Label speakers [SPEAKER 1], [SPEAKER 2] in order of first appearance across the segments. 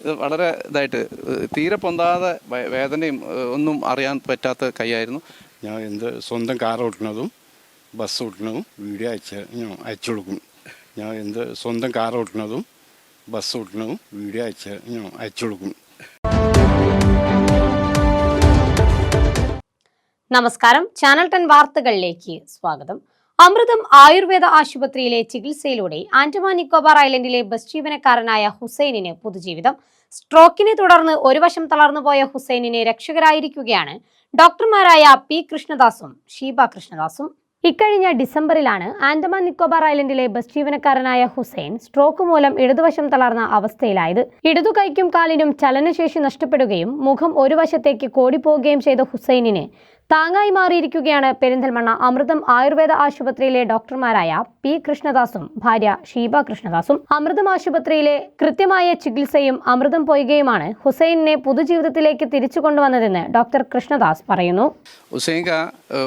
[SPEAKER 1] ഇത് വളരെ ഇതായിട്ട് തീരെ പൊന്താതെ വേദനയും ഒന്നും അറിയാൻ പറ്റാത്ത കൈയായിരുന്നു.
[SPEAKER 2] ഞാൻ സ്വന്തം കാർ ഓട്ടുന്നതും ബസ് ഓട്ടുന്നതും വീഡിയോ അയച്ചു കൊടുക്കും. ഞാൻ സ്വന്തം കാർ ഓട്ടുന്നതും ബസ് ഓട്ടുന്നതും വീഡിയോ അയച്ചു കൊടുക്കും.
[SPEAKER 3] നമസ്കാരം, ചാനൽ 10 വാർത്തകളിലേക്ക് സ്വാഗതം. അമൃതം ആയുർവേദ ആശുപത്രിയിലെ ചികിത്സയിലൂടെ ആൻഡമാൻ നിക്കോബാർ ഐലൻഡിലെ ബസ് ജീവനക്കാരനായ ഹുസൈനിന് പുതുജീവിതം. സ്ട്രോക്കിനെ തുടർന്ന് ഒരു വശം തളർന്നുപോയ ഹുസൈനിന് രക്ഷകരായിരിക്കുകയാണ് ഡോക്ടർമാരായ പി കൃഷ്ണദാസും ഷീബ കൃഷ്ണദാസും. ഇക്കഴിഞ്ഞ ഡിസംബറിലാണ് ആൻഡമാൻ നിക്കോബാർ ഐലൻഡിലെ ബസ് ജീവനക്കാരനായ ഹുസൈൻ സ്ട്രോക്ക് മൂലം ഇടതുവശം തളർന്ന അവസ്ഥയിലായത്. ഇടതു കൈക്കും കാലിനും ചലനശേഷി നഷ്ടപ്പെടുകയും മുഖം ഒരു വശത്തേക്ക് കോടിപ്പോവുകയും ചെയ്ത ഹുസൈനിന് താങ്ങായി മാറിയിരിക്കുകയാണ് പെരിന്തൽമണ്ണ അമൃതം ആയുർവേദ ആശുപത്രിയിലെ ഡോക്ടർമാരായ പി കൃഷ്ണദാസും ഭാര്യ ഷീബ കൃഷ്ണദാസും. അമൃതം ആശുപത്രിയിലെ കൃത്യമായ ചികിത്സയും അമൃതം പൊയ്കയുമാണ് ഹുസൈനെ പുതുജീവിതത്തിലേക്ക് തിരിച്ചു കൊണ്ടുവന്നതെന്ന് ഡോക്ടർ കൃഷ്ണദാസ് പറയുന്നു.
[SPEAKER 1] ഹുസൈൻ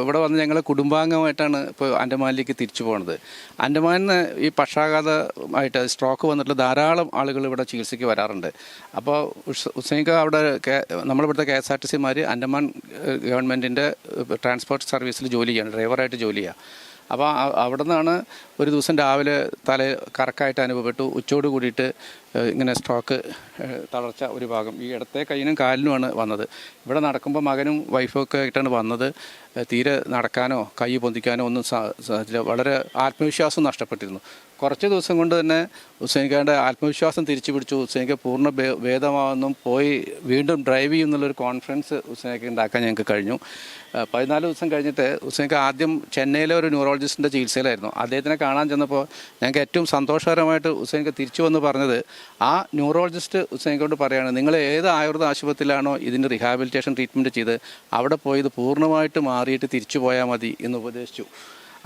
[SPEAKER 1] ഇവിടെ വന്ന് ഞങ്ങൾ കുടുംബാംഗമായിട്ടാണ് ഇപ്പോൾ ആൻഡമാനിലേക്ക് തിരിച്ചു പോകുന്നത്. ആൻഡമാനിൽ ഈ പക്ഷാഘാതമായിട്ട് സ്ട്രോക്ക് വന്നിട്ടുള്ള ധാരാളം ആളുകൾ ഇവിടെ ചികിത്സയ്ക്ക് വരാറുണ്ട്. അപ്പോൾ ഹുസൈൻ അവിടെ നമ്മളിവിടുത്തെ KSRTC ആൻഡമാൻ ഗവൺമെൻറ്റിൻ്റെ ട്രാൻസ്പോർട്ട് സർവീസിൽ ജോലി ചെയ്യാണ്, ഡ്രൈവറായിട്ട് ജോലി ചെയ്യുക. അപ്പോൾ അവിടെ നിന്നാണ് ഒരു ദിവസം രാവിലെ കറക്കായിട്ട് അനുഭവപ്പെട്ടു. ഉച്ചയോട് കൂടിയിട്ട് ഇങ്ങനെ സ്ട്രോക്ക് തളർച്ച ഒരു ഭാഗം ഈ ഇടത്തെ കൈയിനും കാലിനുമാണ് വന്നത്. ഇവിടെ നടക്കുമ്പോൾ മകനും വൈഫും ഒക്കെ ആയിട്ടാണ് വന്നത്. തീരെ നടക്കാനോ കൈ പൊന്തിക്കാനോ ഒന്നും സാധിച്ചില്ല. വളരെ ആത്മവിശ്വാസം നഷ്ടപ്പെട്ടിരുന്നു. കുറച്ച് ദിവസം കൊണ്ട് തന്നെ ഹുസൈൻഖാൻ്റെ ആത്മവിശ്വാസം തിരിച്ചു പിടിച്ചു. ഹുസൈൻഖ പൂർണ്ണ ഭേദമാണെന്നും പോയി വീണ്ടും ഡ്രൈവ് ചെയ്യുന്നുള്ളൊരു കോൺഫിഡൻസ് ഹുസൈൻഖ ഉണ്ടാക്കാൻ ഞങ്ങൾക്ക് കഴിഞ്ഞു. 14 ദിവസം കഴിഞ്ഞിട്ട് ഹുസൈൻഖ ആദ്യം ചെന്നൈയിലെ ഒരു ന്യൂറോളജിസ്റ്റിൻ്റെ ചികിത്സയിലായിരുന്നു. അദ്ദേഹത്തിനെ കാണാൻ ചെന്നപ്പോൾ ഞങ്ങൾക്ക് ഏറ്റവും സന്തോഷകരമായിട്ട് ഹുസൈൻഖ തിരിച്ചു വന്ന് പറഞ്ഞത്, ആ ന്യൂറോളജിസ്റ്റ് ഹുസൈൻഖോട് പറയുകയാണ്, നിങ്ങൾ ഏത് ആയുർവേദ ആശുപത്രിയിലാണോ ഇതിൻ്റെ റിഹാബിലിറ്റേഷൻ ട്രീറ്റ്മെൻറ്റ് ചെയ്ത് അവിടെ പോയി ഇത് പൂർണ്ണമായിട്ട് മാറിയിട്ട് തിരിച്ചു പോയാൽ മതി എന്ന് ഉപദേശിച്ചു.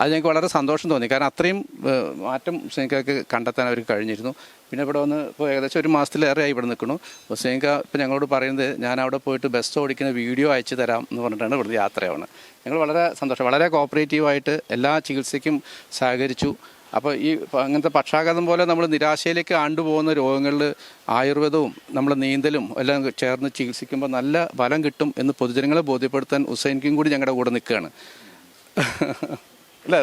[SPEAKER 1] അത് ഞങ്ങൾക്ക് വളരെ സന്തോഷം തോന്നി. കാരണം അത്രയും മാറ്റം ഹുസൈൻഖയ്ക്ക് കണ്ടെത്താൻ അവർക്ക് കഴിഞ്ഞിരുന്നു. പിന്നെ ഇവിടെ വന്ന് ഇപ്പോൾ ഏകദേശം ഒരു മാസത്തിലേറെയായി ഇവിടെ നിൽക്കുന്നു. ഹുസൈൻഖ ഇപ്പോൾ ഞങ്ങളോട് പറയുന്നത്, ഞാൻ അവിടെ പോയിട്ട് ബസ് ഓടിക്കുന്ന വീഡിയോ അയച്ചു തരാം എന്ന് പറഞ്ഞിട്ടാണ് ഇവിടുത്തെ യാത്രയാണ്. ഞങ്ങൾ വളരെ സന്തോഷം, വളരെ കോപ്പറേറ്റീവായിട്ട് എല്ലാ ചികിത്സയ്ക്കും സഹകരിച്ചു. അപ്പോൾ ഈ അങ്ങനത്തെ പക്ഷാഘാതം പോലെ നമ്മൾ നിരാശയിലേക്ക് ആണ്ടുപോകുന്ന രോഗങ്ങളിൽ ആയുർവേദവും നമ്മൾ നീന്തലും എല്ലാം ചേർന്ന് ചികിത്സിക്കുമ്പോൾ നല്ല ഫലം കിട്ടും എന്ന് പൊതുജനങ്ങളെ ബോധ്യപ്പെടുത്താൻ ഹുസൈൻക്കും കൂടി ഞങ്ങളുടെ കൂടെ നിൽക്കുകയാണ്. അല്ല,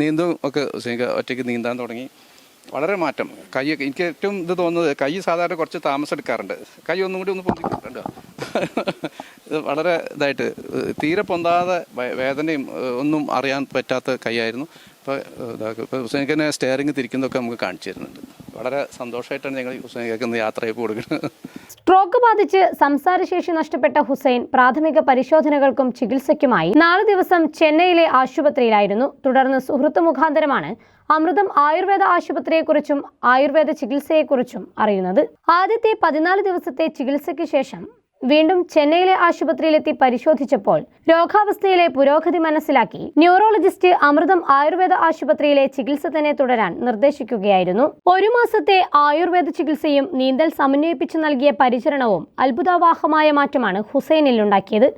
[SPEAKER 1] നീന്തും ഒക്കെ ഹുസൈൻ ഒറ്റയ്ക്ക് നീന്താൻ തുടങ്ങി. വളരെ മാറ്റം. കൈയൊക്കെ എനിക്ക് ഏറ്റവും ഇത് തോന്നുന്നത്, കൈ സാധാരണ കുറച്ച് താമസം എടുക്കാറുണ്ട്. കൈ ഒന്നും കൂടി ഒന്ന് പൊന്തിക്കുന്നുണ്ട്. ഇത് വളരെ ഇതായിട്ട് തീരെ പൊന്താതെ വേദനയും ഒന്നും അറിയാൻ പറ്റാത്ത കൈയായിരുന്നു. ഇപ്പോൾ ഹുസൈൻഖാനെ സ്റ്റെയറിംഗ് തിരിക്കുന്നതൊക്കെ നമുക്ക് കാണിച്ചു തരുന്നുണ്ട്. വളരെ സന്തോഷമായിട്ടാണ് ഞങ്ങൾ ഹുസൈൻഖാക്ക് ഇന്ന് യാത്രയ്ക്ക് കൊടുക്കുന്നത്.
[SPEAKER 3] സ്ട്രോക്ക് ബാധിച്ച് സംസാരശേഷി നഷ്ടപ്പെട്ട ഹുസൈൻ പ്രാഥമിക പരിശോധനകൾക്കും ചികിത്സയ്ക്കുമായി 4 ദിവസം ചെന്നൈയിലെ ആശുപത്രിയിലായിരുന്നു. തുടർന്ന് സുഹൃത്ത് മുഖാന്തരമാണ് അമൃതം ആയുർവേദ ആശുപത്രിയെക്കുറിച്ചും ആയുർവേദ ചികിത്സയെക്കുറിച്ചും അറിയുന്നത്. ആദ്യത്തെ 14 ദിവസത്തെ ചികിത്സയ്ക്ക് ശേഷം വീണ്ടും ചെന്നൈയിലെ ആശുപത്രിയിലെത്തി പരിശോധിച്ചപ്പോൾ രോഗാവസ്ഥയിലെ പുരോഗതി മനസ്സിലാക്കി ന്യൂറോളജിസ്റ്റ് അമൃതം ആയുർവേദ ആശുപത്രിയിലെ ചികിത്സ തന്നെ തുടരാൻ നിർദ്ദേശിക്കുകയായിരുന്നു. 1 മാസത്തെ ആയുർവേദ ചികിത്സയും നീന്തൽ സമന്വയിപ്പിച്ചു നൽകിയ പരിചരണവും അത്ഭുതാവാഹമായ മാറ്റമാണ് ഹുസൈനിൽ ഉണ്ടാക്കിയത്.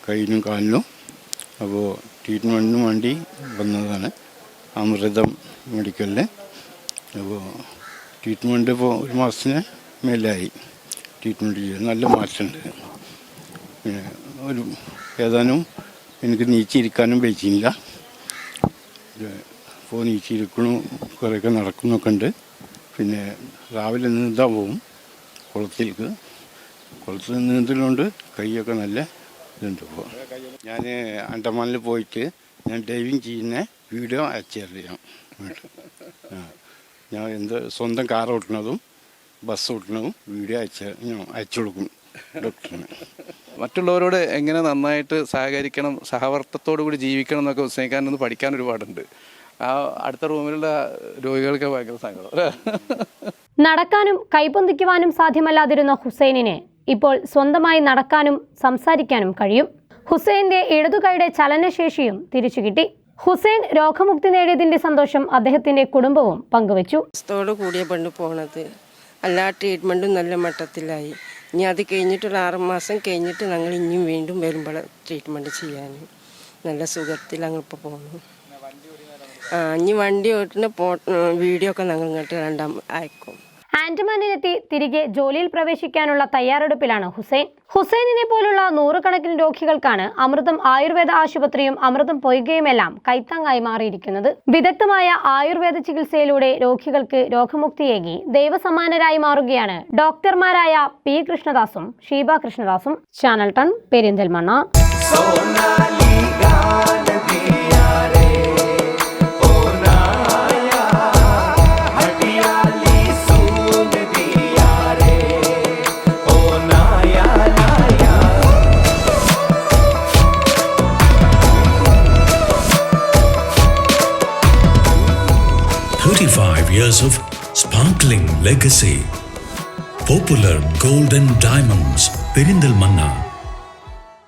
[SPEAKER 2] കൈയിനും കാലിനും അപ്പോൾ ട്രീറ്റ്മെൻറ്റിന് വേണ്ടി വന്നതാണ് അമൃതം മെഡിക്കലിൽ. അപ്പോൾ ട്രീറ്റ്മെൻറ്റ് ഇപ്പോൾ 1 മാസത്തിന് മേലായി ട്രീറ്റ്മെൻറ്റ് ചെയ്ത് നല്ല മാറ്റമുണ്ട്. പിന്നെ ഏതാനും എനിക്ക് നീച്ചിരിക്കാനും പറ്റിയില്ല. ഇപ്പോൾ നീച്ചിരിക്കണു, കുറേയൊക്കെ നടക്കുന്നൊക്കെ ഉണ്ട്. പിന്നെ രാവിലെ നീന്താൻ പോകും കുളത്തിൽ നീന്തലുണ്ട്. കൈയൊക്കെ നല്ല ഇതുണ്ട്. ഇപ്പോൾ ഞാൻ ആൻഡമാനിൽ പോയിട്ട് ഞാൻ ഡൈവിങ് ചെയ്യുന്ന വീഡിയോ അയച്ചു തരാം. ഞാൻ സ്വന്തം കാർ ഓട്ടുന്നതും ബസ് ഓട്ടുന്നതും വീഡിയോ അയച്ചു കൊടുക്കും ഡോക്ടറിന്.
[SPEAKER 1] മറ്റുള്ളവരോട് എങ്ങനെ നന്നായിട്ട് സഹകരിക്കണം, സഹവർത്തത്തോടു കൂടി ജീവിക്കണം എന്നൊക്കെ ഹുസൈൻഖാനൊന്ന് പഠിക്കാൻ ഒരുപാടുണ്ട്. ആ അടുത്ത റൂമിലുള്ള രോഗികൾക്ക് ഭയങ്കര സങ്കടം.
[SPEAKER 3] നടക്കാനും കൈപൊന്തിക്കുവാനും സാധ്യമല്ലാതിരുന്ന ഹുസൈനിന് ഇപ്പോൾ സ്വന്തമായി നടക്കാനും സംസാരിക്കാനും കഴിയും. ഹുസൈന്റെ ഇടതുകൈയുടെ ചലനശേഷിയും തിരിച്ചുകിട്ടി. ഹുസൈൻ രോഗമുക്തി നേടിയതിന്റെ സന്തോഷം അദ്ദേഹത്തിന്റെ കുടുംബവും പങ്കുവച്ചു.
[SPEAKER 4] കൂടിയ പെണ്ണ് പോണത് എല്ലാ ട്രീറ്റ്മെന്റും നല്ല മട്ടത്തിലായി. ഇനി അത് കഴിഞ്ഞിട്ടൊരു 6 മാസം കഴിഞ്ഞിട്ട് ഞങ്ങൾ ഇനിയും വീണ്ടും വരുമ്പോൾ ട്രീറ്റ്മെന്റ് ചെയ്യാൻ നല്ല സുഖത്തിൽ ഞങ്ങളിപ്പോൾ പോകുന്നു. ഇനി വണ്ടി ഓട്ടുന്ന വീഡിയോ ഒക്കെ ഞങ്ങൾ ഇങ്ങോട്ട് അയക്കും.
[SPEAKER 3] ആൻഡമാനിലെത്തി തിരികെ ജോലിയിൽ പ്രവേശിക്കാനുള്ള തയ്യാറെടുപ്പിലാണ് ഹുസൈൻ. ഹുസൈനിനെ പോലുള്ള നൂറുകണക്കിന് രോഗികൾക്കാണ് അമൃതം ആയുർവേദ ആശുപത്രിയും അമൃതം പൊയ്കയുമെല്ലാം കൈത്താങ്ങായി മാറിയിരിക്കുന്നത്. വിദഗ്ധമായ ആയുർവേദ ചികിത്സയിലൂടെ രോഗികൾക്ക് രോഗമുക്തിയേകി ദൈവസമാനരായി മാറുകയാണ് ഡോക്ടർമാരായ പി കൃഷ്ണദാസും ഷീബ കൃഷ്ണദാസും. Channel 10 Perinthalmanna.
[SPEAKER 5] Years of sparkling legacy. Popular Gold and Diamonds, Perindalmanna.